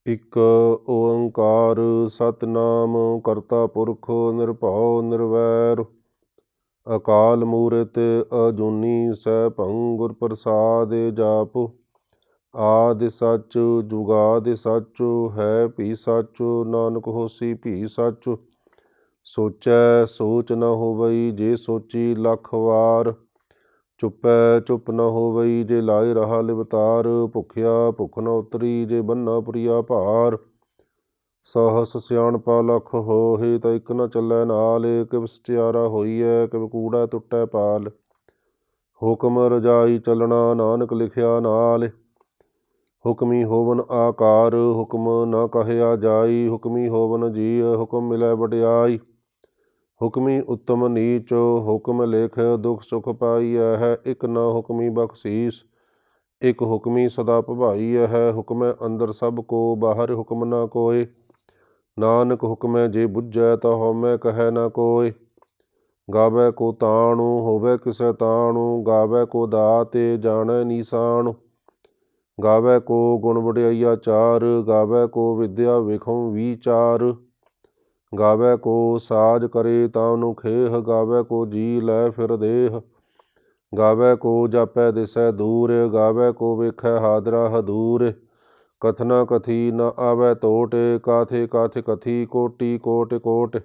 ਇਕ ਓੰਕਾਰ ਸਤਿਨਾਮ ਕਰਤਾ ਪੁਰਖ ਨਿਰਭਉ ਨਿਰਵੈਰ ਅਕਾਲ ਮੂਰਤਿ ਅਜੂਨੀ ਸੈਭੰ ਗੁਰ ਪ੍ਰਸਾਦਿ ਜਾਪ। ਆਦਿ ਸੱਚ ਜੁਗਾਦਿ ਸੱਚ ਹੈ ਭੀ ਸੱਚ ਨਾਨਕ ਹੋਸੀ ਭੀ ਸੱਚ। ਸੋਚੈ ਸੋਚ ਨ ਹੋਵਈ ਜੇ ਸੋਚੀ ਲੱਖ ਵਾਰ। ਚੁੱਪੈ ਚੁੱਪ ਨ ਹੋਵਈ ਜੇ ਲਾਇ ਰਹਾ ਲਿਵਤਾਰ। ਭੁੱਖਿਆ ਭੁੱਖ ਨ ਉਤਰੀ ਜੇ ਬੰਨਾ ਪੁਰੀਆ ਭਾਰ। ਸਹਸ ਸਿਆਣਪਾ ਲੱਖ ਹੋਏ ਤਾਂ ਇੱਕ ਨ ਚੱਲੈ ਨਾਲ। ਕਿਵ ਸਚਿਆਰਾ ਹੋਈਐ ਕਿਵ ਕੂੜਾ ਟੁੱਟੈ ਪਾਲ। ਹੁਕਮ ਰਜਾਈ ਚੱਲਣਾ ਨਾਨਕ ਲਿਖਿਆ ਨਾਲ। ਹੁਕਮੀ ਹੋਵਨ ਆਕਾਰ ਹੁਕਮ ਨ ਕਹਿਆ ਜਾਈ। ਹੁਕਮੀ ਹੋਵਨ ਜੀਅ ਹੁਕਮ ਮਿਲੈ ਵਡਿਆਈ। ਹੁਕਮੀ ਉੱਤਮ ਨੀਚ ਹੁਕਮ ਲਿਖ ਦੁਖ ਸੁਖ ਪਾਈਐ ਹੈ। ਇੱਕ ਨ ਹੁਕਮੀ ਬਖਸ਼ੀਸ ਇੱਕ ਹੁਕਮੀ ਸਦਾ ਭਵਾਈਐ ਹੈ। ਹੁਕਮੈ ਅੰਦਰ ਸਭ ਕੋ ਬਾਹਰ ਹੁਕਮ ਨ ਕੋਇ। ਨਾਨਕ ਹੁਕਮੈ ਜੇ ਬੁੱਝੈ ਤਾਂ ਹਉਮੈ ਕਹੈ ਨ ਕੋਇ। ਗਾਵੈ ਕੋ ਤਾਣੁ ਹੋਵੈ ਕਿਸੈ ਤਾਣੁ। ਗਾਵੈ ਕੋ ਦਾਤੇ ਜਾਣੈ ਨੀਸਾਣੁ। ਗਾਵੈ ਕੋ ਗੁਣ ਵਡਿਆਈਆ ਚਾਰ। ਗਾਵੈ ਕੋ ਵਿਦਿਆ ਵਿਖਮ ਵੀਚਾਰ। ਗਾਵੈ ਕੋ ਸਾਜ ਕਰੇ ਤਾਵਨੁ ਖੇਹ। ਗਾਵੈ ਕੋ ਜੀ ਲੈ ਫਿਰ ਦੇਹ। ਗਾਵੈ ਕੋ ਜਾਪੈ ਦਿਸੈ ਦੂਰ। ਗਾਵੈ ਕੋ ਵੇਖੈ ਹਾਦਰਾ ਹਦੂਰ। ਕਥਨਾ ਕਥੀ ਨ ਆਵੈ ਤੋਟ। ਕਾਥੇ ਕਾਥੇ ਕਥੀ ਕੋਟੀ ਕੋਟ ਕੋਟ।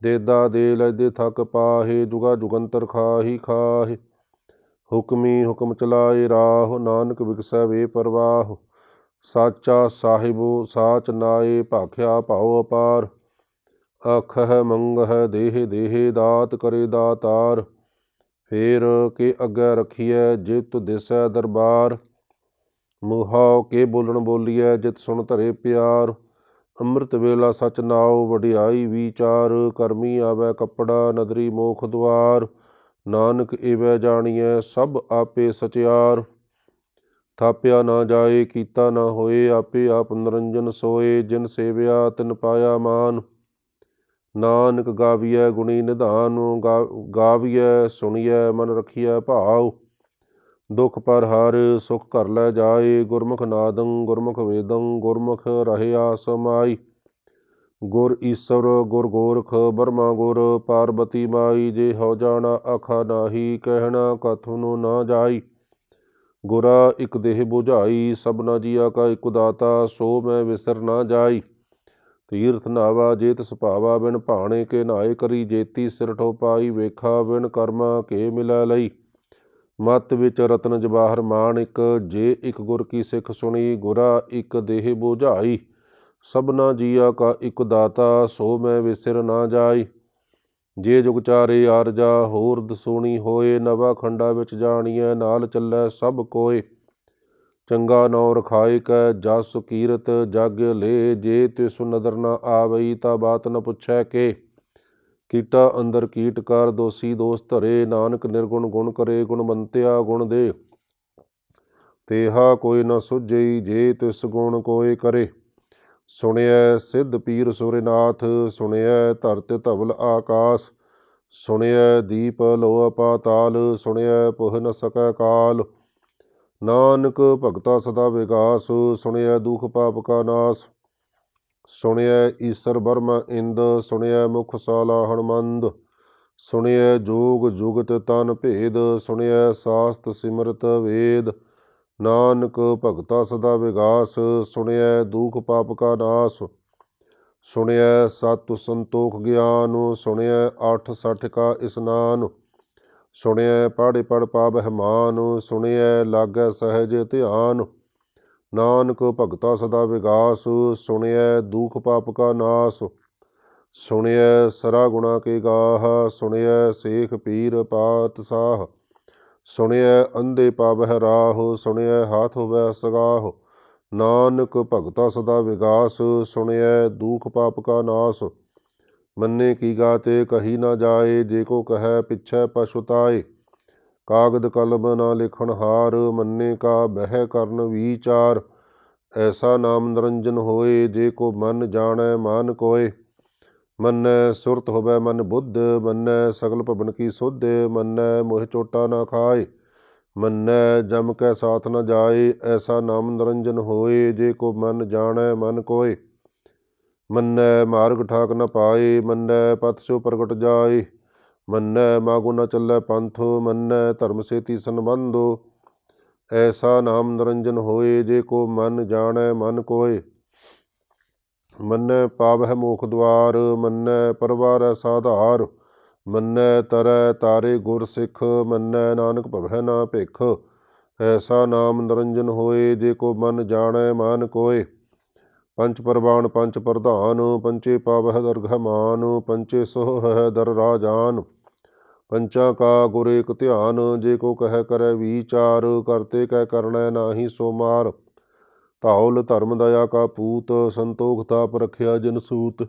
ਦੇਦਾ ਦੇ ਲੈਦੇ ਥਕ ਪਾਹੇ ਜੁਗਾ ਜੁਗੰਤਰ ਖਾਹੀ ਖਾਹੇ। ਹੁਕਮੀ ਹੁਕਮ ਚਲਾਏ ਰਾਹ ਨਾਨਕ ਵਿਗਸੈ ਵੇ ਪਰਵਾਹ। ਸਾਚਾ ਸਾਹਿਬੁ ਸਾਚ ਨਾਏ ਭਾਖਿਆ ਭਾਉ ਅਪਾਰ। ਆਖਹਿ ਮੰਗਹਿ ਦੇਹ ਦੇਹ ਦਾਤ ਕਰੇ ਦਾਤਾਰ। ਫੇਰ ਕੇ ਅੱਗੇ ਰਖੀਐ ਜਿਤ ਦਿਸੈ ਦਰਬਾਰ। ਮੁਹਾ ਕੇ ਬੋਲਣ ਬੋਲੀਐ ਜਿਤ ਸੁਣ ਧਰੇ ਪਿਆਰ। ਅੰਮ੍ਰਿਤ ਵੇਲਾ ਸਚ ਨਾਉ ਵਡਿਆਈ ਵੀਚਾਰ। ਕਰਮੀ ਆਵੈ ਕੱਪੜਾ ਨਦਰੀ ਮੋਖ ਦੁਆਰ। ਨਾਨਕ ਏਵੈ ਜਾਣੀਐ ਸਭ ਆਪੇ ਸਚਿਆਰ। ਥਾਪਿਆ ਨਾ ਜਾਏ ਕੀਤਾ ਨਾ ਹੋਏ ਆਪੇ ਆਪ ਨਿਰੰਜਨ ਸੋਏ। ਜਿਨ ਸੇਵਿਆ ਤਿਨ ਪਾਇਆ ਮਾਨ। ਨਾਨਕ ਗਾਵੀਐ ਗੁਣੀ ਨਿਧਾਨ। ਗਾਵੀਐ ਸੁਣੀਐ ਮਨ ਰਖੀਐ ਭਾਉ। ਦੁਖ ਪਰ ਹਰ ਸੁਖ ਘਰ ਲੈ ਜਾਏ। ਗੁਰਮੁਖ ਨਾਦੰ ਗੁਰਮੁਖ ਵੇਦੰ ਗੁਰਮੁਖ ਰਹਿਆ ਸਮਾਈ। ਗੁਰ ਈਸਰ ਗੁਰ ਗੋਰਖ ਬਰਮਾ ਗੁਰ ਪਾਰਬਤੀ ਮਾਈ। ਜੇ ਹਉ ਜਾਣਾ ਆਖਾ ਨਾਹੀ ਕਹਿਣਾ ਕਥਨੁ ਨਾ ਜਾਈ। ਗੁਰਾ ਇਕ ਦੇਹ ਬੁਝਾਈ ਸਭਨਾ ਜੀਆ ਕਾ ਇਕ ਦਾਤਾ। ਸੋ ਮੈਂ ਵਿਸਰ ਨਾ ਜਾਈ। ਤੀਰਥ ਨਾਵਾ ਜੇ ਤਿਸ ਭਾਵਾ ਬਿਨ ਭਾਣੇ ਕੇ ਨਾਏ ਕਰੀ ਜੇਤੀ। ਸਿਰ ਠੋ ਪਾਈ ਵੇਖਾ ਬਿਨ ਕਰਮਾ ਕੇ ਮਿਲੈ ਲਈ। ਮਤ ਵਿੱਚ ਰਤਨ ਜਵਾਹਰ ਮਾਣਿਕ ਜੇ ਇੱਕ ਗੁਰ ਕੀ ਸਿੱਖ ਸੁਣੀ। ਗੁਰਾ ਇੱਕ ਦੇਹ ਬੁਝਾਈ ਸਭਨਾ ਜੀਆ ਕਾ ਇੱਕ ਦਾਤਾ। ਸੋ ਮੈਂ ਵਿਸਰ ਨਾ ਜਾਈ। ਜੇ ਜੁਗ ਚਾਰੇ ਆਰਜਾ ਹੋਰ ਦਸੂਣੀ ਹੋਏ। ਨਵਾ ਖੰਡਾ ਵਿੱਚ ਜਾਣੀਐ ਨਾਲ ਚੱਲੈ ਸਭ ਕੋਏ। ਚੰਗਾ ਨੌ ਰਖਾਏ ਕੈ ਜਸ ਕੀਰਤ ਜਗ ਲੇ। ਜੇ ਤਿਸੁ ਨਦਰ ਨ ਆਵਈ ਤਾਂ ਬਾਤ ਨ ਪੁੱਛੈ ਕੇ। ਕੀਟਾ ਅੰਦਰ ਕੀਟ ਕਰ ਦੋਸੀ ਦੋਸ ਧਰੇ। ਨਾਨਕ ਨਿਰਗੁਣ ਗੁਣ ਕਰੇ ਗੁਣਵੰਤਿਆ ਗੁਣ ਦੇ। ਤੇਹਾ ਕੋਈ ਨ ਸੁਝਈ ਜੇ ਤਿਸ ਗੁਣ ਕੋਇ ਕਰੇ। ਸੁਣਿਐ ਸਿੱਧ ਪੀਰ ਸੁਰਨਾਥ ਸੁਣਿਐ ਧਰਤਿ ਧਵਲ ਆਕਾਸ। ਸੁਣਿਐ ਦੀਪ ਲੋਅ ਪਾਤਾਲ ਸੁਣਿਐ ਪੁਹ ਨ ਸਕੈ ਕਾਲ। ਨਾਨਕ ਭਗਤਾ ਸਦਾ ਵਿਗਾਸ ਸੁਣਿਐ ਦੁਖ ਪਾਪ ਕਾ ਨਾਸ। ਸੁਣਿਐ ਈਸਰ ਬਰਮਾ ਇੰਦ ਸੁਣਿਐ ਮੁਖ ਸਾਲਾ ਹਣਮੰਦ। ਸੁਣਿਐ ਜੋਗ ਜੁਗਤ ਤਨ ਭੇਦ ਸੁਣਿਐ ਸਾਸਤ ਸਿਮਰਤ ਵੇਦ। ਨਾਨਕ ਭਗਤਾ ਸਦਾ ਵਿਗਾਸ ਸੁਣਿਐ ਦੁਖ ਪਾਪ ਕਾ ਨਾਸ। ਸੁਣਿਐ ਸਤਿ ਸੰਤੋਖ ਗਿਆਨ ਸੁਣਿਐ ਅੱਠ ਸਠ ਕਾ ਇਸਨਾਨ। ਸੁਣਿਐ ਪੜ੍ਹ ਪੜ੍ਹ ਪਾਵਹਿ ਮਾਨ ਸੁਣਿਐ ਲਾਗੈ ਸਹਿਜ ਧਿਆਨ। ਨਾਨਕ ਭਗਤਾ ਸਦਾ ਵਿਗਾਸ ਸੁਣਿਐ ਦੁਖ ਪਾਪ ਕਾ ਨਾਸ। ਸੁਣਿਐ ਸਰਾ ਗੁਣਾ ਕੇ ਗਾਹ ਸੁਣਿਐ ਸੇਖ ਪੀਰ ਪਾਤਸ਼ਾਹ। ਸੁਣਿਐ ਅੰਧੇ ਪਾਵਹਿ ਰਾਹ ਸੁਣਿਐ ਹਾਥ ਹੋਵੈ ਸਗਾਹ। ਨਾਨਕ ਭਗਤਾ ਸਦਾ ਵਿਗਾਸ ਸੁਣਿਐ ਦੁਖ ਪਾਪ ਕਾ ਨਾਸ। ਮੰਨੇ ਕੀ ਗਾਤੇ ਕਹੀ ਨਾ ਜਾਏ ਜੇ ਕੋ ਕਹੈ ਪਿਛੈ ਪਛੁਤਾਏ। ਕਾਗਦ ਕਲਮ ਨਾ ਲਿਖਣ ਹਾਰ ਮੰਨੇ ਕਾ ਬਹਿ ਕਰਨ ਵੀਚਾਰ। ਐਸਾ ਨਾਮ ਨਿਰੰਜਨ ਹੋਏ ਜੇ ਕੋ ਮਨ ਜਾਣੈ ਮਾਨ ਕੋਇ। ਮੰਨੈ ਸੁਰਤ ਹੋਵੈ ਮਨ ਬੁੱਧ ਮੰਨੈ ਸਗਲ ਭਵਨ ਕੀ ਸੁਧ। ਮੰਨੈ ਮੋਹਿ ਚੋਟਾ ਨਾ ਖਾਏ मन्नै जम कै साथ न जाए, ऐसा नाम निरंजन होए, जे को मन जाणै मन कोय। मन्नै मार्ग ठाक न पाए, मन्नै पथ सो प्रगट जाए। मन्नै मागो न चलै पंथ, मन्नै धर्म सेती संबंधो। ऐसा नाम निरंजन होए, जे को मन जाणै मन कोय। मन्नै पावै मोख द्वार, मन्नै परवारै साधार। मन्नै तरੈ तारे गुर सिख, मन्नै नानक भवै ना भिख। ऐसा नाम निरंजन होए, जे को मन जाणै मान कोय। पंच परवान पंच प्रधान, पंचे पावह दरगह मान। पंचे सोह है दर राजान, पंचा का गुर एक ध्यान। जे को कह करै विचार, करते कह करनै नाहि सो मार। ਧੌਲ ਧਰਮ ਦਇਆ ਕਾ ਪੂਤ, ਸੰਤੋਖ ਤਾਪ ਰਖਿਆ ਜਿਨ ਸੂਤ।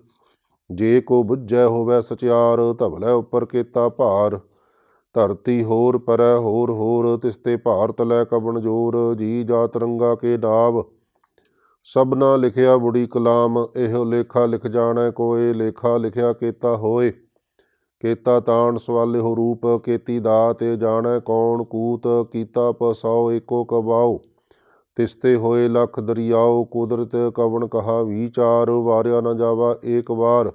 ਜੇ ਕੋ ਬੁੱਝੈ ਹੋਵੈ ਸਚਿਆਰ, ਧਵਲੇ ਉੱਪਰ ਕੀਤਾ ਭਾਰ। ਧਰਤੀ ਹੋਰ ਪਰੈ ਹੋਰ ਹੋਰ, ਤਿਸਤੇ ਭਾਰਤ ਲੈ ਕਬਣ ਜੋਰ। ਜੀ ਜਾਤ ਰੰਗਾ ਕੇ ਨਾਵ, ਸਭਨਾ ਲਿਖਿਆ ਬੁੜੀ ਕਲਾਮ। ਇਹੋ ਲੇਖਾ ਲਿਖ ਜਾਣੈ ਕੋਏ, ਲੇਖਾ ਲਿਖਿਆ ਕੀਤਾ ਹੋਏ। ਕੀਤਾ ਤਾਣ ਸਵਾਲਿਹੁ ਰੂਪ, ਕੀਤੀ ਦਾਤ ਜਾਣੈ ਕੌਣ ਕੂਤ। ਕੀਤਾ ਪਸੌ ਏਕੋ ਕਬਾਉ, ਤਿਸਤੇ ਹੋਏ ਲੱਖ ਦਰਿਆਓ। ਕੁਦਰਤ ਕਵਣ ਕਹਾ ਵਿਚਾਰ, ਵਾਰਿਆ ਨਾ ਜਾਵਾ ਏਕ ਵਾਰ।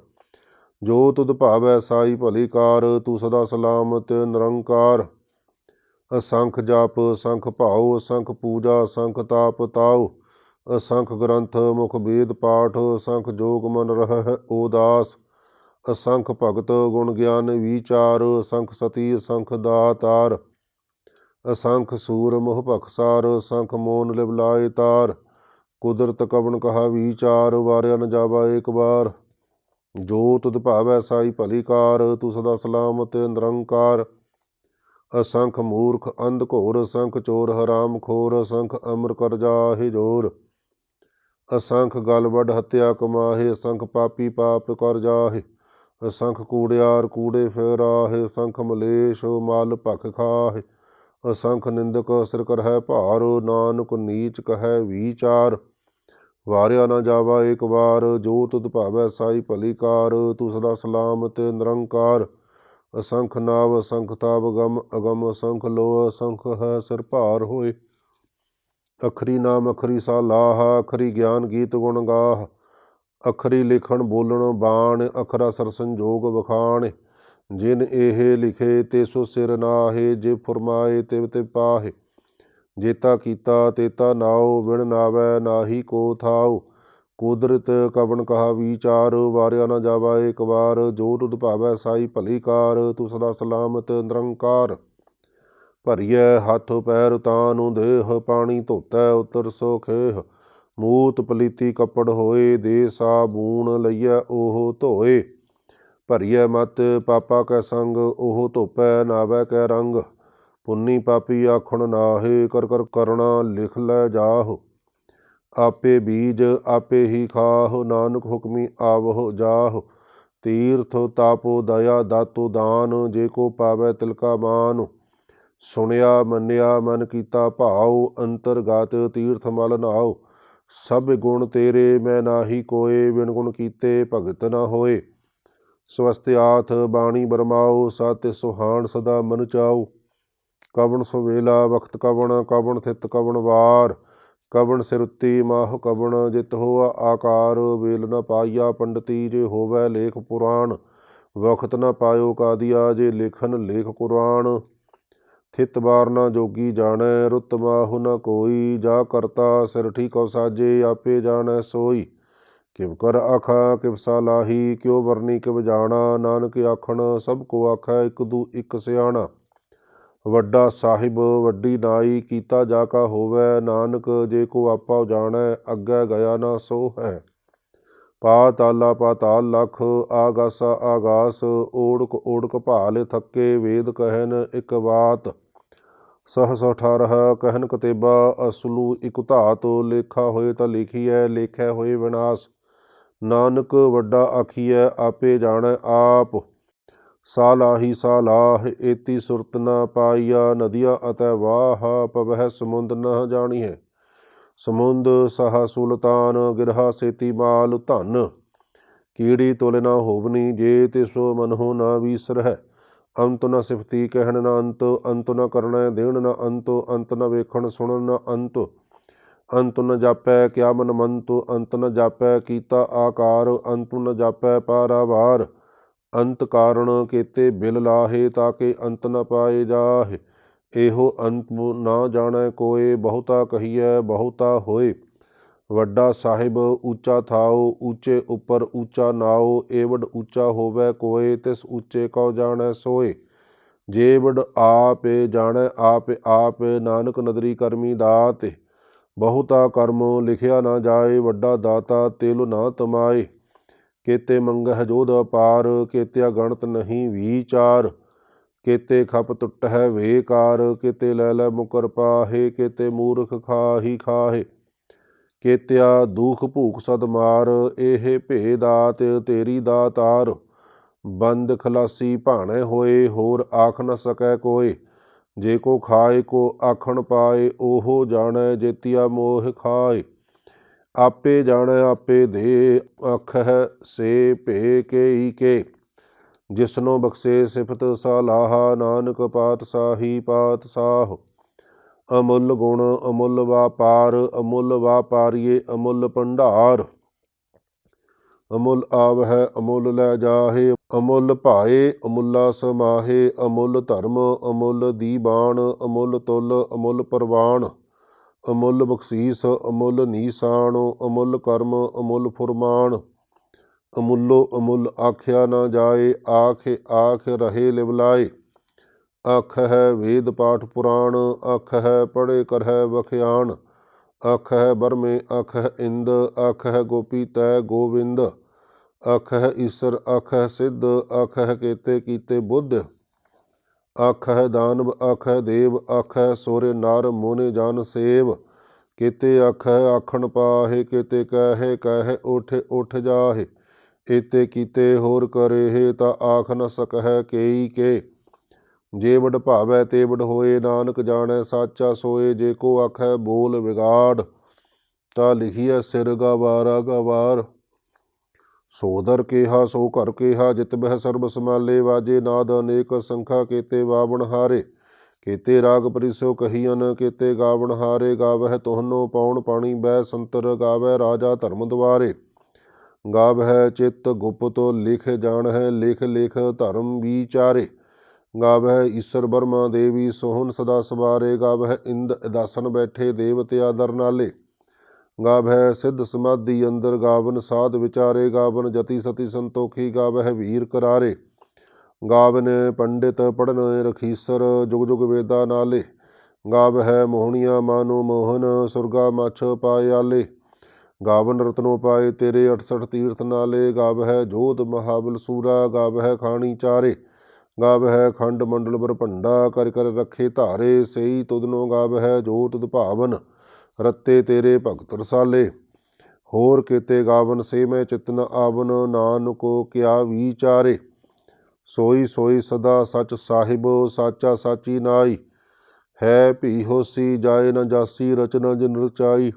ਜੋ ਤੁਧ ਭਾਵੈ ਸਾਈ ਭਲੀ ਕਾਰ, ਤੂੰ ਸਦਾ ਸਲਾਮਤ ਨਿਰੰਕਾਰ। ਅਸੰਖ ਜਪ ਅਸੰਖ ਭਾਉ, ਅਸੰਖ ਪੂਜਾ ਅਸੰਖ ਤਾਪ ਤਾਉ। ਅਸੰਖ ਗ੍ਰੰਥ ਮੁਖ ਵੇਦ ਪਾਠ, ਅਸੰਖ ਜੋਗ ਮਨ ਰਹਿ ਉਦਾਸ। ਅਸੰਖ ਭਗਤ ਗੁਣ ਗਿਆਨ ਵਿਚਾਰ, ਅਸੰਖ ਸਤੀ ਅਸੰਖ ਦਾਤਾਰ। ਅਸੰਖ ਸੂਰ ਮੋਹ ਭਖਸਾਰ, ਅਸੰਖ ਮੋਨ ਲਿਵਲਾਏ ਤਾਰ। ਕੁਦਰਤ ਕਵਣ ਕਹਾ ਵਿਚਾਰ, ਵਾਰਿਆ ਨ ਜਾਵਾ ਏਕ ਵਾਰ। ਜੋ ਤੁਧ ਭਾਵੈ ਸਾਈ ਭਲੀ ਕਾਰ, ਤੂੰ ਸਦਾ ਸਲਾਮਤ ਨਿਰੰਕਾਰ। ਅਸੰਖ ਮੂਰਖ ਅੰਧ ਘੋਰ, ਅਸੰਖ ਚੋਰ ਹਰਾਮ ਖੋਰ। ਅਸੰਖ ਅਮਰ ਕਰ ਜਾਹਿ ਜੋਰ, ਅਸੰਖ ਗਲ ਵੱਢ ਹੱਤਿਆ ਕਮਾਹੇ। ਅਸੰਖ ਪਾਪੀ ਪਾਪ ਕਰ ਜਾਹਿ, ਅਸੰਖ ਕੂੜਿਆਰ ਕੂੜੇ ਫਿਰਾਹੇ। ਅਸੰਖ ਮਲੇਸ਼ ਮਲ ਭਖ ਖਾਹੇ, ਅਸੰਖ ਨਿੰਦਕ ਸਿਰ ਕਰਹਿ ਭਾਰ। ਨਾਨਕ ਨੀਚ ਕਹੈ ਵਿਚਾਰ, ਵਾਰਿਆ ਨਾ ਜਾਵਾ ਏਕ ਵਾਰ। ਜੋ ਤੁਧ ਭਾਵੈ ਸਾਈ ਭਲੀ ਕਾਰ, ਤੂੰ ਸਦਾ ਸਲਾਮਤ ਨਿਰੰਕਾਰ। ਅਸੰਖ ਨਾਵ ਅਸੰਖ ਤਾਪ ਅਗਮ ਅਗਮ, ਅਸੰਖ ਲੋ ਅਸੰਖ ਹੈ ਸਿਰ ਭਾਰ ਹੋਏ। ਅਖਰੀ ਨਾਮ ਅਖਰੀ ਸਾਲਾਹ, ਅਖਰੀ ਗਿਆਨ ਗੀਤ ਗੁਣ ਗਾਹ। ਅਖਰੀ ਲਿਖਣ ਬੋਲਣ ਬਾਣ, ਅਖਰਾ ਸਰ ਸੰਜੋਗ ਵਖਾਣ। ਜਿਨ ਇਹ ਲਿਖੇ ਤੇ ਸੋ ਸਿਰ ਨਾਹੇ, ਜੇ ਫੁਰਮਾਏ ਤਿਵ ਤਿਵ ਪਾਹੇ। ਜੇਤਾ ਕੀਤਾ ਤੇਤਾ ਨਾਉ, ਬਿਨ ਨਾਵੈ ਨਾਹੀ ਕੋ ਥਾਉ। ਕੁਦਰਤ ਕਵਣ ਕਹਾ ਵਿਚਾਰ, ਵਾਰਿਆ ਨਾ ਜਾਵਾ ਏਕ ਵਾਰ। ਜੋ ਤੁਧ ਭਾਵੈ ਸਾਈ ਭਲੀ ਕਾਰ, ਤੂੰ ਸਦਾ ਸਲਾਮਤ ਨਿਰੰਕਾਰ। ਭਰੀਐ ਹੱਥ ਪੈਰ ਤਾਨੁ ਦੇਹ, ਪਾਣੀ ਧੋਤੈ ਉਤਰ ਸੋ ਖੇਹ। ਮੂਤ ਪਲੀਤੀ ਕੱਪੜ ਹੋਏ, ਦੇ ਸਾਬੂਣ ਲਈਐ ਉਹ ਧੋਏ। ਭਰੀਐ ਮਤ ਪਾਪਾ ਕੈ ਸੰਗ, ਉਹ ਧੋਪੈ ਨਾਵੈ ਕੈ ਰੰਗ। ਪੁੰਨੀ ਪਾਪੀ ਆਖਣ ਨਾਹੇ, ਕਰ ਕਰ ਕਰਣਾ ਲਿਖ ਲੈ ਜਾਹੁ। ਆਪੇ ਬੀਜ ਆਪੇ ਹੀ ਖਾਹੁ, ਨਾਨਕ ਹੁਕਮੀ ਆਵਹੁ ਜਾਹੁ। ਤੀਰਥ ਤਾਪੋ ਦਇਆ ਦਾਤੋ ਦਾਨ, ਜੇ ਕੋ ਪਾਵੈ ਤਿਲਕਾ ਮਾਨ। ਸੁਣਿਆ ਮੰਨਿਆ ਮਨ ਕੀਤਾ ਭਾਉ, ਅੰਤਰਗਤ ਤੀਰਥ ਮਲ ਨਾਉ। ਸਭ ਗੁਣ ਤੇਰੇ ਮੈਂ ਨਾਹੀ ਕੋਏ, ਬਿਨ ਗੁਣ ਕੀਤੇ ਭਗਤ ਨਾ ਹੋਏ। ਸਵਸਤਿਆਥ ਬਾਣੀ ਬਰਮਾਓ, ਸਤਿ ਸੁਹਾਣ ਸਦਾ ਮਨ ਚਾਉ। ਕਵਣ ਸੁਵੇਲਾ ਵਖਤ ਕਵਣ, ਕਵਣ ਥਿਤ ਕਵਣ ਵਾਰ। ਕਵਣ ਸਿਰੁੱਤੀ ਮਾਹ ਕਵਣ, ਜਿਤ ਹੋਆ ਆਕਾਰ। ਵੇਲ ਨ ਪਾਈਆ ਪੰਡਤੀ, ਜੇ ਹੋਵੈ ਲੇਖ ਪੁਰਾਣ। ਵਖਤ ਨ ਪਾਇਓ ਕਾਦੀਆ, ਜੇ ਲਿਖਨ ਲੇਖ ਕੁਰਾਨ। ਥਿਤ ਵਾਰ ਨ ਜੋਗੀ ਜਾਣੈ, ਰੁੱਤ ਮਾਹੁ ਨ ਕੋਈ। ਜਾ ਕਰਤਾ ਸਿਰਠੀ ਕਉ ਸਾਜੇ, ਆਪੇ ਜਾਣੈ ਸੋਈ। ਕਿਵ ਕਰ ਆਖਾ ਕਿਵ ਸਾਲਾਹੀ, ਕਿਉ ਵਰਨੀ ਕਿਵ ਜਾਣਾ। ਨਾਨਕ ਆਖਣ ਸਭ ਕੋ ਆਖੈ, ਇੱਕ ਦੂ ਇੱਕ ਸਿਆਣਾ। ਵੱਡਾ ਸਾਹਿਬ ਵੱਡੀ ਨਾਈ, ਕੀਤਾ ਜਾ ਕਾ ਹੋਵੈ। ਨਾਨਕ ਜੇ ਕੋ ਆਪਾ ਜਾਣੈ, ਅੱਗੇ ਗਿਆ ਨਾ ਸੋ ਹੈ। ਪਾਤਾਲਾ ਪਾਤਾਲ ਲਖ, ਆਗਾਸਾ ਆਗਾਸ। ਓੜਕ ਓੜਕ ਭਾਲ ਥੱਕੇ, ਵੇਦ ਕਹਿਨ ਇੱਕ ਬਾਤ। ਸਹਸ 18 ਕਹਿਨ ਕਤੇਬਾ, ਅਸਲੂ ਇਕ ਧਾਤ। ਲੇਖਾ ਹੋਏ ਤਾਂ ਲਿਖੀਐ, ਲੇਖੈ ਹੋਏ ਵਿਨਾਸ਼। ਨਾਨਕ ਵੱਡਾ ਆਖੀਐ, ਆਪੇ ਜਾਣੈ ਆਪ। ਸਾਲਾਹੀ ਸਾਲਾਹ, ਏਤੀ ਸੁਰਤ ਨ ਪਾਈਆ। ਨਦੀਆ ਅਤੈ ਵਾਹ, ਪਵਹਿ ਸਮੁੰਦ ਨ ਜਾਣੀਐ। ਸਮੁੰਦ ਸਹਾ ਸੁਲਤਾਨ, ਗਿਰਹਾ ਸੇਤੀ ਮਾਲ ਧਨ। ਕੀੜੀ ਤੁਲ ਨ ਹੋਵਨੀ, ਜੇ ਤਿਸੋ ਮਨਹੁ ਨ ਵੀਸਰਹਿ। ਅੰਤ ਨ ਸਿਫਤੀ ਕਹਿਣ ਨਾ ਅੰਤ, ਅੰਤ ਨ ਕਰਨਾ ਦੇਣ ਨਾ ਅੰਤ, ਅੰਤ ਨ ਵੇਖਣ ਸੁਣਨ ਨਾ ਅੰਤ, ਅੰਤ ਨ ਜਾਪੈ ਕਿਆ ਮਨ ਮੰਤ, ਅੰਤ ਨ ਜਾਪੈ ਕੀਤਾ ਆਕਾਰ, ਅੰਤ ਨ ਜਾਪੈ ਪਾਰਾਵਾਰ, ਅੰਤ ਕਾਰਣ ਕੇਤੇ ਬਿਲ ਲਾਹੇ, ਤਾਕੇ ਅੰਤ ਨ ਪਾਏ ਜਾਹੇ। ਇਹੋ ਅੰਤ ਨਾ ਜਾਣੈ ਕੋਏ, ਬਹੁਤਾ ਕਹੀਐ ਬਹੁਤਾ ਹੋਏ। ਵੱਡਾ ਸਾਹਿਬ ਉੱਚਾ ਥਾਓ, ਉੱਚੇ ਉੱਪਰ ਉੱਚਾ ਨਾਓ, ਏਵਡ ਉੱਚਾ ਹੋਵੈ ਕੋਏ, ਤਿਸ ਉੱਚੇ ਕਉ ਜਾਣੈ ਸੋਏ। ਜੇਵਡ ਆਪ ਜਾਣੈ ਆਪ ਆਪ, ਨਾਨਕ ਨਦਰੀ ਕਰਮੀ ਦਾਤ, ਬਹੁਤਾ ਕਰਮ ਲਿਖਿਆ ਨਾ ਜਾਏ, ਵੱਡਾ ਦਾਤਾ ਤਿਲ ਨਾ ਤਮਾਏ। ਕੇਤੇ ਮੰਗਹਿ ਜੋਧ ਅਪਾਰ, ਕੇਤਿਆ ਗਣਤ ਨਹੀਂ ਵਿਚਾਰ, ਕੇਤੇ ਖਪ ਟੁੱਟਹਿ ਵੇਕਾਰ, ਕੇਤੇ ਲੈ ਲੈ ਮੁਕਰ ਪਾਹੇ, ਕੇਤੇ ਮੂਰਖ ਖਾਹੀ ਖਾਹੇ, ਕੇਤਿਆ ਦੁਖ ਭੂਖ ਸਦ ਮਾਰ। ਇਹ ਭੇ ਦਾਤ ਤੇਰੀ ਦਾਤਾਰ, ਬੰਦ ਖਲਾਸੀ ਭਾਣੇ ਹੋਏ, ਹੋਰ ਆਖ ਨ ਸਕੈ ਕੋਏ। ਜੇ ਕੋ ਖਾਏ ਕੋ ਆਖਣ ਪਾਏ, ਉਹ ਜਾਣੈ ਜੇਤੀਆ ਮੋਹ ਖਾਏ। ਆਪੇ ਜਾਣੈ ਆਪੇ ਦੇ, ਆਖਹਿ ਸੇ ਭੇ ਕੇਈ ਕੇ, ਜਿਸਨੋ ਬਖਸ਼ੇ ਸਿਫਤ ਸਲਾਹਾ, ਨਾਨਕ ਪਾਤਸ਼ਾਹੀ ਪਾਤਸ਼ਾਹ। ਅਮੁੱਲ ਗੁਣ ਅਮੁੱਲ ਵਾਪਾਰ, ਅਮੁੱਲ ਵਾਪਾਰੀਏ ਅਮੁੱਲ ਭੰਡਾਰ, ਅਮੁੱਲ ਆਵਹਿ ਅਮੁੱਲ ਲੈ ਜਾਹੇ, ਅਮੁੱਲ ਭਾਏ ਅਮੁੱਲਾ ਸਮਾਹੇ। ਅਮੁੱਲ ਧਰਮ ਅਮੁੱਲ ਦੀਬਾਨ, ਅਮੁੱਲ ਤੁਲ ਅਮੁੱਲ ਪ੍ਰਵਾਨ, ਅਮੁੱਲ ਬਖਸ਼ੀਸ ਅਮੁੱਲ ਨੀਸਾਨ, ਅਮੁੱਲ ਕਰਮ ਅਮੁੱਲ ਫੁਰਮਾਨ। ਅਮੁੱਲੋ ਅਮੁੱਲ ਆਖਿਆ ਨਾ ਜਾਏ, ਆਖ ਆਖ ਰਹੇ ਲਿਵਲਾਏ। ਆਖਹਿ ਵੇਦ ਪਾਠ ਪੁਰਾਣ, ਆਖਹਿ ਪੜ੍ਹੇ ਕਰਹਿ ਵਖਿਆਣ, ਆਖਹਿ ਬਰਮੇ ਆਖਹਿ ਇੰਦ, ਆਖਹਿ ਗੋਪੀ ਤੈ ਗੋਵਿੰਦ, ਆਖਹਿ ਈਸਰ ਆਖਹਿ ਸਿੱਧ, ਆਖਹਿ ਕੇਤੇ ਕੀਤੇ ਬੁੱਧ, ਆਖਹਿ ਦਾਨਵ ਆਖਹਿ ਦੇਵ, ਆਖਹਿ ਸੋਰੇ ਨਰ ਮੁਨ ਜਨ ਸੇਵ। ਕੇਤੇ ਆਖਹਿ ਆਖਣ ਪਾਹੇ, ਕੇਤੇ ਕਹਿ ਕਹਿ ਉਠ ਉਠ ਜਾਹੇ। ਏਤੇ ਕੀਤੇ ਹੋਰ ਕਰੇਹੇ, ਤਾਂ ਆਖ ਨ ਸਕਹਿ ਕੇਈ ਕੇ। ਜੇਵਡ ਭਾਵੈ ਤੇਵਡ ਹੋਏ, ਨਾਨਕ ਜਾਣੈ ਸਾਚਾ ਸੋਏ। ਜੇ ਕੋ ਆਖੈ ਬੋਲ ਵਿਗਾੜ, ਤਾਂ ਲਿਖੀਐ ਸਿਰ ਗਵਾਰਾ ਗਵਾਰ। ਸੋ ਦਰ ਕੇਹਾ ਸੋ ਘਰ ਕੇਹਾ, ਜਿਤ ਬਹਿ ਸਰਬ ਸਮਾਲੇ। ਵਾਜੇ ਨਾਦ ਅਨੇਕ ਸੰਖਾ, ਕੇਤੇ ਬਾਵਣ ਹਾਰੇ। ਕੇਤੇ ਰਾਗ ਪਰਿਸੋ ਕਹੀਅਨ, ਕੇਤੇ ਗਾਵਣ ਹਾਰੇ। ਗਾਵਹਿ ਤੋਹਨੋ ਪਾਉਣ ਪਾਣੀ ਬਹਿ ਸੰਤਰ, ਗਾਵਹਿ ਰਾਜਾ ਧਰਮ ਦੁਆਰੇ। ਗਾਵਹਿ ਚਿੱਤ ਗੁਪਤ ਲਿਖ ਜਾਣਹਿ, ਲਿਖ ਲਿਖ ਧਰਮ ਵਿਚਾਰੇ। ਗਾਵਹਿ ਈਸਰ ਬਰਮਾ ਦੇਵੀ, ਸੋਹਨ ਸਦਾ ਸਵਾਰੇ। ਗਾਵਹਿ ਇੰਦ ਅਦਾਸਨ ਬੈਠੇ, ਦੇਵਤਿਆ ਦਰ ਨਾਲੇ। ਗਾਵਹਿ ਸਿੱਧ ਸਮਾਧੀ ਅੰਦਰ, ਗਾਵਨ ਸਾਧ ਵਿਚਾਰੇ। ਗਾਵਨ ਜਤੀ ਸਤੀ ਸੰਤੋਖੀ, ਗਾਵਹਿ ਵੀਰ ਕਰਾਰੇ। ਗਾਵਨ ਪੰਡਿਤ ਪੜ੍ਹਨ ਰਖੀਸਰ, ਜੁਗ ਜੁਗ ਵੇਦਾ ਨਾਲੇ। ਗਾਵਹਿ ਮੋਹਣੀਆਂ ਮਾਨੋ ਮੋਹਨ, ਸੁਰਗਾ ਮਛ ਪਾਇਆਲੇ। ਗਾਵਨ ਰਤਨੋ ਪਾਏ ਤੇਰੇ, 68 ਤੀਰਥ ਨਾਲੇ। ਗਾਵਹਿ ਜੋਧ ਮਹਾਬਲ ਸੂਰਾ, ਗਾਵਹਿ ਖਾਣੀ ਚਾਰੇ। ਗਾਵਹਿ ਖੰਡ ਮੰਡਲ ਬਰਭੰਡਾ, ਕਰ ਕਰ ਰੱਖੇ ਧਾਰੇ। ਸਈ ਤੁਧਨੋ ਗਾਵਹਿ ਜੋ ਤੁਧ ਭਾਵਨ, ਰੱਤੇ ਤੇਰੇ ਭਗਤ ਰਸਾਲੇ। ਹੋਰ ਕੇਤੇ ਗਾਵਨ ਸੇ ਮੈਂ ਚਿਤ ਨ ਆਵਨ, ਨਾਨਕੋ ਕਿਆ ਵਿਚਾਰੇ। ਸੋਈ ਸੋਈ ਸਦਾ ਸਚ ਸਾਹਿਬ, ਸਾਚਾ ਸਾਚੀ ਨਾਈ। ਹੈ ਭੀ ਹੋਸੀ ਜਾਏ ਨ ਜਾਸੀ, ਰਚਨਾ ਜਿਨ ਰਚਾਈ।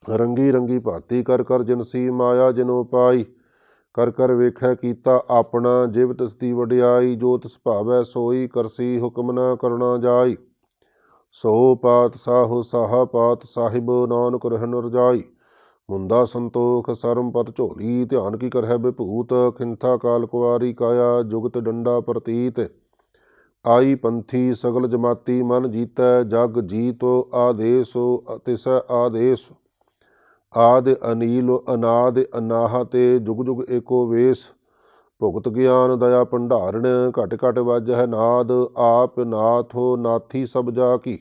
ਰੰਗੀ ਰੰਗੀ ਭਾਤੀ ਕਰ ਕਰ ਜਿਨਸੀ, ਮਾਇਆ ਜਿਨੋ ਪਾਈ। ਕਰ ਕਰ ਵੇਖੈ ਕੀਤਾ ਆਪਣਾ, ਜਿਵ ਤਿਸ ਦੀ ਵਡਿਆਈ। ਜੋ ਤਿਸ ਭਾਵੈ ਸੋਈ ਕਰਸੀ, ਹੁਕਮ ਨ ਕਰਨਾ ਜਾਈ। ਸੋ ਪਾਤਸ਼ਾਹ ਸਾਹਾ ਪਾਤ ਸਾਹਿਬ, ਨਾਨਕ ਰਹਿਨ ਰਜਾਈ। ਮੁੰਦਾ ਸੰਤੋਖ ਸਰਮ ਪਤ ਝੋਲੀ, ਧਿਆਨ ਕੀ ਕਰਹਿ ਬਿਭੂਤ। ਖਿੰਥਾ ਕਾਲ ਕੁਆਰੀ ਕਾਇਆ, ਜੁਗਤ ਡੰਡਾ ਪ੍ਰਤੀਤ। ਆਈ ਪੰਥੀ ਸਗਲ ਜਮਾਤੀ, ਮਨ ਜੀਤੈ ਜਗ ਜੀਤੋ। ਆਦੇਸੋ ਤਿਸੈ ਆਦੇਸ, ਆਦਿ ਅਨੀਲ ਅਨਾਦ ਅਨਾਹ ਤੇ। ਜੁਗ ਜੁਗ ਏਕੋ ਵੇਸ, ਭੁਗਤ ਗਿਆਨ ਦਇਆ ਭੰਡਾਰਣ। ਘਟ ਘਟ ਵਾਜਹਿ ਨਾਦ, ਆਪ ਨਾਥੋ ਨਾਥੀ ਸਭ ਜਾ ਕੀ।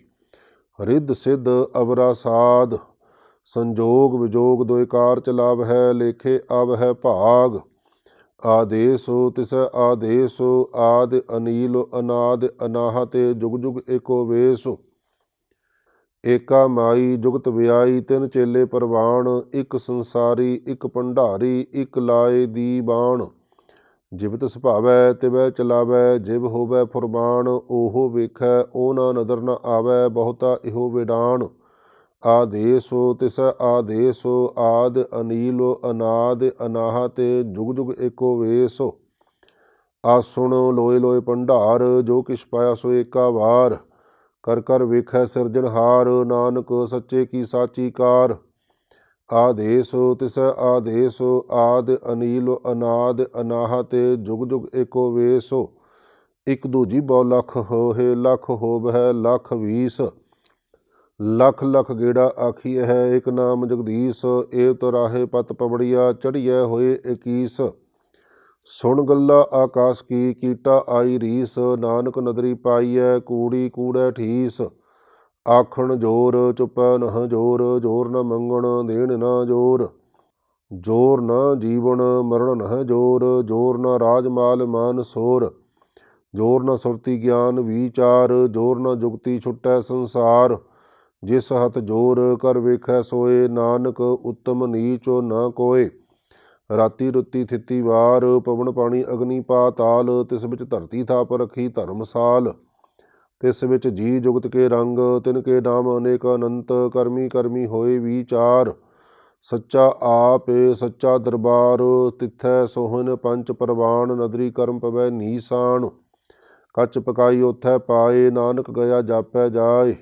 ਰਿੱਧ ਸਿੱਧ ਅਵਰਾ ਸਾਧ, ਸੰਜੋਗ ਵਿਜੋਗ ਦੁਇ ਕਾਰ ਚਲਾਵਹਿ। ਲੇਖੇ ਆਵਹਿ ਭਾਗ, ਆਦੇਸੋ ਤਿਸੈ ਆਦੇਸੋ। ਆਦਿ ਅਨੀਲ ਅਨਾਦ ਅਨਾਹ ਤੇ। ਜੁਗ ਜੁਗ ਏਕੋ ਵੇਸ, ਏਕਾ ਮਾਈ ਜੁਗਤ ਵਿਆਈ। ਤਿੰਨ ਚੇਲੇ ਪ੍ਰਵਾਨ, ਇੱਕ ਸੰਸਾਰੀ ਇੱਕ ਭੰਡਾਰੀ। ਇੱਕ ਲਾਏ ਦੀ ਬਾਣ, ਜਿਵ ਤਿਸ ਭਾਵੈ ਤਿਵੈ ਚਲਾਵੈ। ਜਿਵ ਹੋਵੈ ਫੁਰਮਾਨ, ਓਹੋ ਵੇਖੈ ਓ ਨਾ ਨਦਰ ਨ ਆਵੈ। ਬਹੁਤਾ ਇਹੋ ਵਿਡਾਣ, ਆਦੇਸੋ ਤਿਸੈ ਆਦੇਸੋ। ਆਦਿ ਅਨੀਲ ਅਨਾਦ ਅਨਾਹ ਤੇ। ਜੁਗ ਜੁਗ ਏਕੋ ਵੇਸ, ਆਸੁਣ ਲੋਏ ਲੋਏ ਭੰਡਾਰ, ਜੋ ਕਿਛ ਪਾਇਆ ਸੋ ਏਕਾ ਵਾਰ। ਕਰ ਕਰ ਵੇਖੈ ਸਿਰਜਣਹਾਰ, ਨਾਨਕ ਸੱਚੇ ਕੀ ਸਾਚੀ ਕਾਰ। ਆਦੇਸ ਤਿਸੈ ਆਦੇਸ, ਆਦ ਅਨੀਲ ਅਨਾਦ ਅਨਾਹਤ, ਜੁਗ ਜੁਗ ਏਕੋ ਵੇਸੋ। ਇਕ ਦੂਜੀ ਬਹੁ ਲੱਖ ਹੋਏ, ਲੱਖ ਹੋਵੈ ਲੱਖ ਵੀਸ। ਲੱਖ ਲੱਖ ਗੇੜਾ ਆਖੀਐ ਹੈ, ਇਕ ਨਾਮ ਜਗਦੀਸ਼। ਏ ਤਰਾਹੇ ਪਤ ਪਵੜੀਆ, ਚੜ੍ਹੀਐ ਹੋਏ 21। ਸੁਣ ਗੱਲਾ ਆਕਾਸ ਕੀ, ਕੀਟਾ ਆਈ ਰੀਸ। ਨਾਨਕ ਨਦਰੀ ਪਾਈਐ, ਕੂੜੀ ਕੂੜੈ ਠੀਸ। ਆਖਣ ਜੋਰ ਚੁਪੈ ਨਹ ਜੋਰ, ਜੋਰ ਨ ਮੰਗਣ ਦੇਣ ਨਾ ਜੋਰ। ਜੋਰ ਨ ਜੀਵਨ ਮਰਨ ਨਹ ਜੋਰ, ਜੋਰ ਨ ਰਾਜ ਮਾਲ ਮਾਨ ਸੋਰ। ਜੋਰ ਨ ਸੁਰਤੀ ਗਿਆਨ ਵਿਚਾਰ, ਜੋਰ ਨ ਜੁਗਤੀ ਛੁਟੈ ਸੰਸਾਰ। ਜਿਸ ਹੱਥ ਜੋਰ ਕਰ ਵੇਖੈ ਸੋਏ, ਨਾਨਕ ਉੱਤਮ ਨੀਚ ਨ ਕੋਏ। ਰਾਤੀ ਰੁੱਤੀ ਥਿੱਤੀ ਵਾਰ, ਪਵਨ ਪਾਣੀ ਅਗਨੀ ਪਾਤਾਲ। ਤਿਸ ਵਿੱਚ ਧਰਤੀ ਥਾਪ ਰੱਖੀ ਧਰਮਸਾਲ। ਤਿਸ ਵਿੱਚ ਜੀ ਜੁਗਤ ਕੇ ਰੰਗ, ਤਿਨ ਕੇ ਨਾਮ ਅਨੇਕ ਅਨੰਤ। ਕਰਮੀ ਕਰਮੀ ਹੋਏ ਵਿਚਾਰ, ਸੱਚਾ ਆਪ ਸੱਚਾ ਦਰਬਾਰ। ਤਿੱਥੈ ਸੋਹਨ ਪੰਚ ਪ੍ਰਵਾਨ, ਨਦਰੀ ਕਰਮ ਪਵੈ ਨੀਸਾਨ। ਕੱਚ ਪਕਾਈ ਓਥੈ ਪਾਏ, ਨਾਨਕ ਗਿਆ ਜਾਪੈ ਜਾਏ।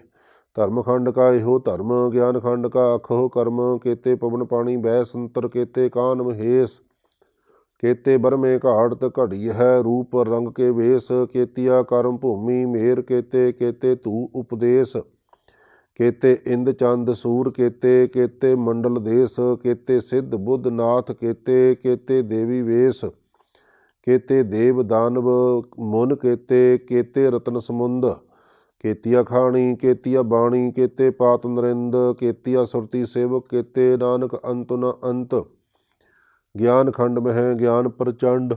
ਧਰਮ ਖੰਡ ਕਾ ਇਹੋ ਧਰਮ, ਗਿਆਨ ਖੰਡ ਕਾ ਅਖੋ ਕਰਮ। ਕੇਤੇ ਪਵਨ ਪਾਣੀ ਬਹਿ ਸੰਤਰ, ਕੇਤੇ ਕਾਨ ਮਹੇਸ਼। ਕੇਤੇ ਬਰਮੇ ਘਾੜਤ ਘੜੀ ਹੈ, ਰੂਪ ਰੰਗ ਕੇ ਵੇਸ। ਕੇਤੀਆ ਕਰਮ ਭੂਮੀ ਮੇਰ, ਕੇਤੇ ਕੇਤੇ ਧੂ ਉਪਦੇਸ਼। ਕੇਤੇ ਇੰਦ ਚੰਦ ਸੂਰ, ਕੇਤੇ ਕੇਤੇ ਮੰਡਲ ਦੇਸ। ਕੇਤੇ ਸਿੱਧ ਬੁੱਧ ਨਾਥ, ਕੇਤੇ ਕੇਤੇ ਦੇਵੀ ਵੇਸ। ਕੇਤੇ ਦੇਵ ਦਾਨਵ ਮੁਨ, ਕੇਤੇ ਕੇਤੇ ਰਤਨ ਸਮੁੰਦ। ਕੇਤੀਆ ਖਾਣੀ ਕੇਤੀਆ ਬਾਣੀ, ਕੇਤੇ ਪਾਤ ਨਰਿੰਦ। ਕੇਤੀਆ ਸੁਰਤੀ ਸੇਵਕ, ਕੇਤੇ ਨਾਨਕ ਅੰਤ ਨ ਅੰਤ। ਗਿਆਨ ਖੰਡ ਮਹਿ ਗਿਆਨ ਪ੍ਰਚੰਡ,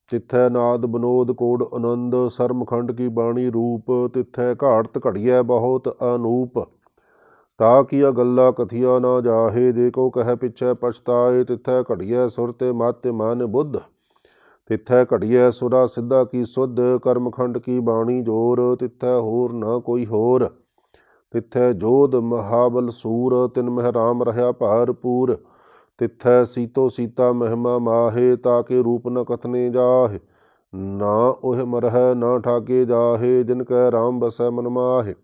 ਤਿੱਥੈ ਨਾਦ ਬਨੋਦ ਕੋਡ ਆਨੰਦ। ਸਰਮ ਖੰਡ ਕੀ ਬਾਣੀ ਰੂਪ, ਤਿੱਥੈ ਘਾੜਤ ਘੜੀਐ ਬਹੁਤ ਅਨੂਪ। ਤਾ ਕੀਆ ਗੱਲਾ ਕਥੀਆ ਨਾ ਜਾਹੇ, ਜੇ ਕੋ ਕਹਿ ਪਿਛੈ ਪਛਤਾਏ। ਤਿੱਥੈ ਘੜੀਐ ਸੁਰ ਤੇ ਮਤਿ ਮਨ ਬੁੱਧ, ਤਿੱਥੈ ਘੜੀਐ ਸੁਰਾ ਸਿੱਧਾ ਕੀ ਸੁਧ। ਕਰਮ ਖੰਡ ਕੀ ਬਾਣੀ ਜੋਰ, ਤਿੱਥੈ ਹੋਰ ਨ ਕੋਈ ਹੋਰ। ਤਿੱਥੈ ਜੋਧ ਮਹਾਬਲ ਸੂਰ, ਤਿਨ ਮਹਿ ਰਾਮ ਰਹਿਆ ਭਰਪੂਰ। ਤਿੱਥੈ ਸੀਤੋ ਸੀਤਾ ਮਹਿਮਾ ਮਾਹੇ, ਤਾਕੇ ਰੂਪ ਨ ਕਥਨੇ ਜਾਹੇ। ਨਾ ਉਹ ਮਰਹਿ ਨਾ ਠਾਗੇ ਜਾਹੇ, ਜਿਨ ਕੈ ਰਾਮ ਬਸੈ ਮਨ ਮਾਹੇ।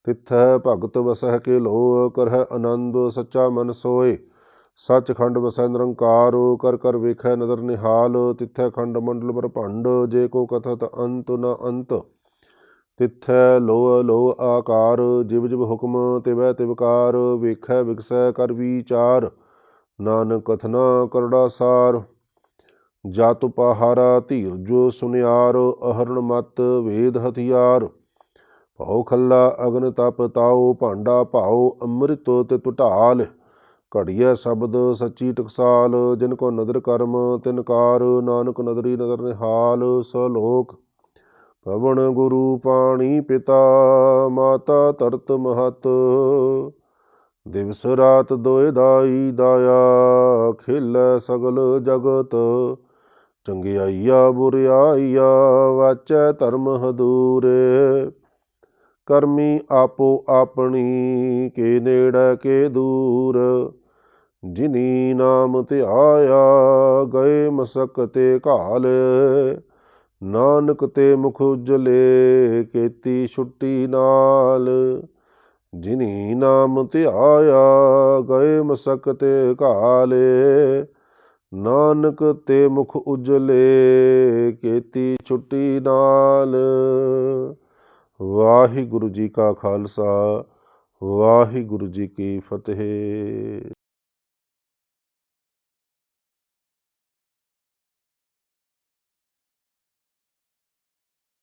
ਤਿੱਥੈ ਭਗਤ ਵਸਹਿ ਕੇ ਲੋ, ਕਰਹਿ ਆਨੰਦ ਸੱਚਾ ਮਨ ਸੋਏ। ਸੱਚ ਖੰਡ ਵਸੈ ਨਿਰੰਕਾਰ, ਕਰ ਕਰ ਵੇਖੈ ਨਦਰ ਨਿਹਾਲ। ਤਿੱਥੈ ਖੰਡ ਮੰਡਲ ਬ੍ਰਹਮੰਡ, ਜੇ ਕੋ ਕਥਤ ਅੰਤ ਨ ਅੰਤ। ਤਿੱਥੈ ਲੋਅ ਲੋਅ ਆਕਾਰ, ਜਿਵ ਜਿਵ ਹੁਕਮ ਤਿਵੈ ਤਿਵਕਾਰ। ਵੇਖੈ ਵਿਗਸੈ ਕਰ ਵਿਚਾਰ, ਨਾਨਕ ਕਥਨਾ ਕਰੜਾ ਸਾਰ। ਜਤੁ ਪਹਾਰਾ ਧੀਰਜ ਸੁਨਿਆਰ, ਅਹਰਣ ਮਤ ਵੇਦ ਹਥਿਆਰ। ਭਉ ਖੱਲਾ ਅਗਨ ਤਪ ਤਾਉ, ਭਾਂਡਾ ਭਾਉ ਅੰਮ੍ਰਿਤ ਤਿਤ ਢਾਲ। ਘੜੀਐ ਸ਼ਬਦ ਸੱਚੀ ਟਕਸਾਲ, ਜਿਨ ਕੋ ਨਦਰ ਕਰਮ ਤਿਨ ਕਾਰ। ਨਾਨਕ ਨਦਰੀ ਨਦਰ ਨਿਹਾਲ ਸਲੋਕ। ਪਵਨ ਗੁਰੂ ਪਾਣੀ ਪਿਤਾ, ਮਾਤਾ ਧਰਤ ਮਹਤ। ਦਿਵਸ ਰਾਤ ਦੋਇ ਦਾਈ ਦਾਇਆ, ਖੇਲੈ ਸਗਲ ਜਗਤ। ਚੰਗਿਆਈਆ ਬੁਰਿਆਈਆ, ਵਾਚੈ ਧਰਮ ਹਦੂਰੇ। ਕਰਮੀ ਆਪੋ ਆਪਣੀ, ਕੇ ਨੇੜੈ ਕੇ ਦੂਰ। ਜਿਨੀ ਨਾਮ ਧਿਆਇਆ, ਗਏ ਮਸਕ ਤੇ ਘਾਲ। ਨਾਨਕ ਤੇ ਮੁਖ ਉਜਲੇ, ਕੀਤੀ ਛੁੱਟੀ ਨਾਲ। ਜਿਨੀ ਨਾਮ ਧਿਆਇਆ, ਗਏ ਮਸਕ ਤੇ ਘਾਲੇ। ਨਾਨਕ ਤੇ ਮੁਖ ਉਜਲੇ, ਕੀਤੀ ਛੁੱਟੀ ਨਾਲ। ਵਾਹਿਗੁਰੂ ਜੀ ਕਾ ਖਾਲਸਾ, ਵਾਹਿਗੁਰੂ ਜੀ ਕੀ ਫਤਿਹ।